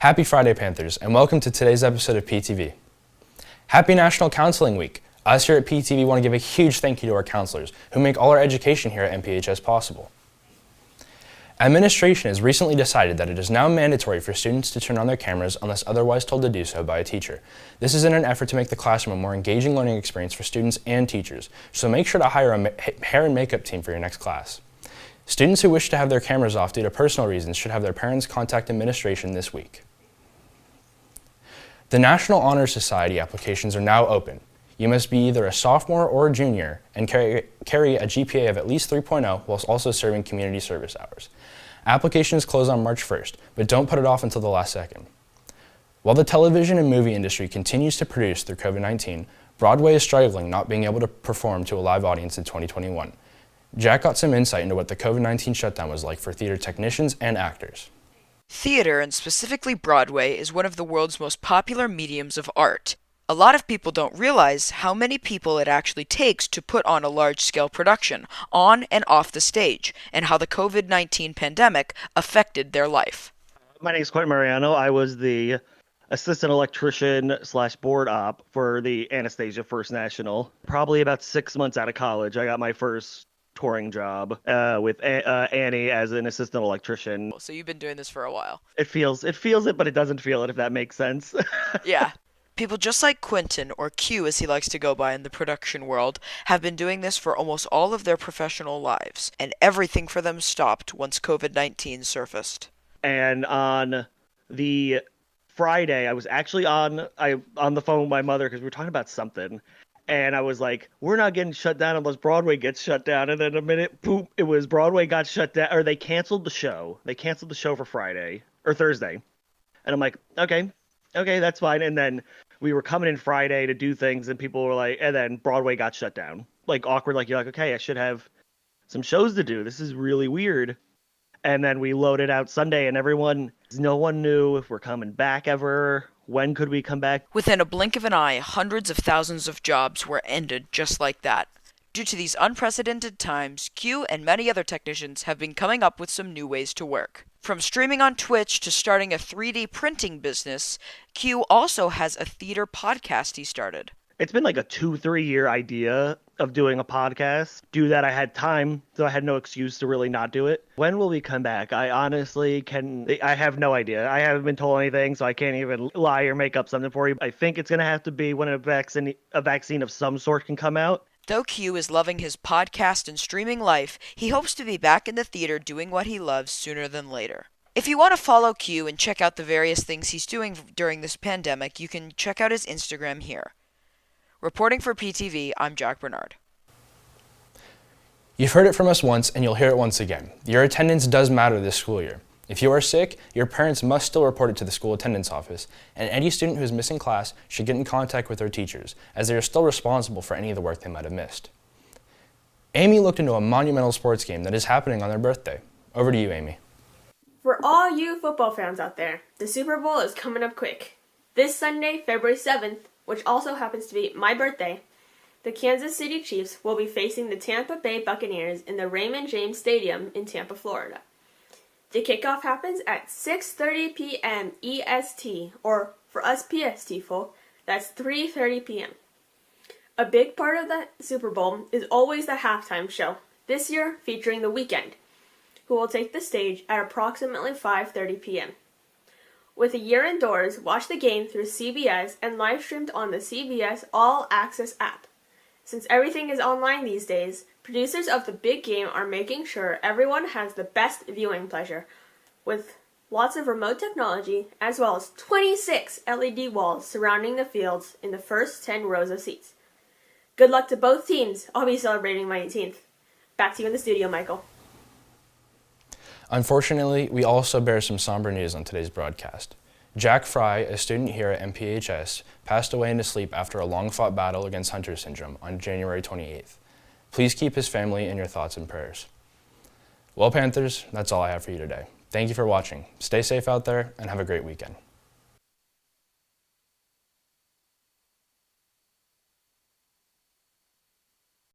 Happy Friday, Panthers, and welcome to today's episode of PTV. Happy National Counseling Week. Us here at PTV want to give a huge thank you to our counselors who make all our education here at MPHS possible. Administration has recently decided that it is now mandatory for students to turn on their cameras unless otherwise told to do so by a teacher. This is in an effort to make the classroom a more engaging learning experience for students and teachers, so make sure to hire a hair and makeup team for your next class. Students who wish to have their cameras off due to personal reasons should have their parents contact administration this week. The National Honor Society applications are now open. You must be either a sophomore or a junior and carry a GPA of at least 3.0 whilst also serving community service hours. Applications close on March 1st, but don't put it off until the last second. While the television and movie industry continues to produce through COVID-19, Broadway is struggling not being able to perform to a live audience in 2021. Jack got some insight into what the COVID-19 shutdown was like for theater technicians and actors. Theater, and specifically Broadway, is one of the world's most popular mediums of art. A lot of people don't realize how many people it actually takes to put on a large-scale production, on and off the stage, and how the COVID-19 pandemic affected their life. My name is Quentin Mariano. I was the assistant electrician / board op for the Anastasia First National. Probably about 6 months out of college, I got my first touring job with Annie as an assistant electrician. So you've been doing this for a while. It feels it, but it doesn't feel it, if that makes sense. Yeah. People just like Quentin, or Q as he likes to go by in the production world, have been doing this for almost all of their professional lives, and everything for them stopped once COVID-19 surfaced. And on the Friday, I was actually on the phone with my mother because we were talking about something. And I was like, we're not getting shut down unless Broadway gets shut down. And then a minute, boom, it was Broadway got shut down, or they canceled the show. They canceled the show for Friday or Thursday. And I'm like, okay, that's fine. And then we were coming in Friday to do things, and people were like, and then Broadway got shut down. Like awkward, like you're like, okay, I should have some shows to do. This is really weird. And then we loaded out Sunday, and no one knew if we're coming back ever. When could we come back? Within a blink of an eye, hundreds of thousands of jobs were ended just like that. Due to these unprecedented times, Q and many other technicians have been coming up with some new ways to work. From streaming on Twitch to starting a 3D printing business, Q also has a theater podcast he started. It's been like a 2-3 year idea of doing a podcast. Do that, I had time, so I had no excuse to really not do it. When will we come back? I honestly I have no idea. I haven't been told anything, so I can't even lie or make up something for you. I think it's going to have to be when a vaccine of some sort can come out. Though Q is loving his podcast and streaming life, he hopes to be back in the theater doing what he loves sooner than later. If you want to follow Q and check out the various things he's doing during this pandemic, you can check out his Instagram here. Reporting for PTV, I'm Jack Bernard. You've heard it from us once, and you'll hear it once again. Your attendance does matter this school year. If you are sick, your parents must still report it to the school attendance office, and any student who is missing class should get in contact with their teachers, as they are still responsible for any of the work they might have missed. Amy looked into a monumental sports game that is happening on their birthday. Over to you, Amy. For all you football fans out there, the Super Bowl is coming up quick. This Sunday, February 7th, which also happens to be my birthday, the Kansas City Chiefs will be facing the Tampa Bay Buccaneers in the Raymond James Stadium in Tampa, Florida. The kickoff happens at 6:30 p.m. EST, or for us PST folk, that's 3:30 p.m. A big part of the Super Bowl is always the halftime show, this year featuring The Weeknd, who will take the stage at approximately 5:30 p.m. With a year indoors, watch the game through CBS and live streamed on the CBS All Access app. Since everything is online these days, producers of the big game are making sure everyone has the best viewing pleasure, with lots of remote technology as well as 26 LED walls surrounding the fields in the first 10 rows of seats. Good luck to both teams. I'll be celebrating my 18th. Back to you in the studio, Michael. Unfortunately, we also bear some somber news on today's broadcast. Jack Fry, a student here at MPHS, passed away into sleep after a long-fought battle against Hunter syndrome on January 28th. Please keep his family in your thoughts and prayers. Well, Panthers, that's all I have for you today. Thank you for watching. Stay safe out there and have a great weekend.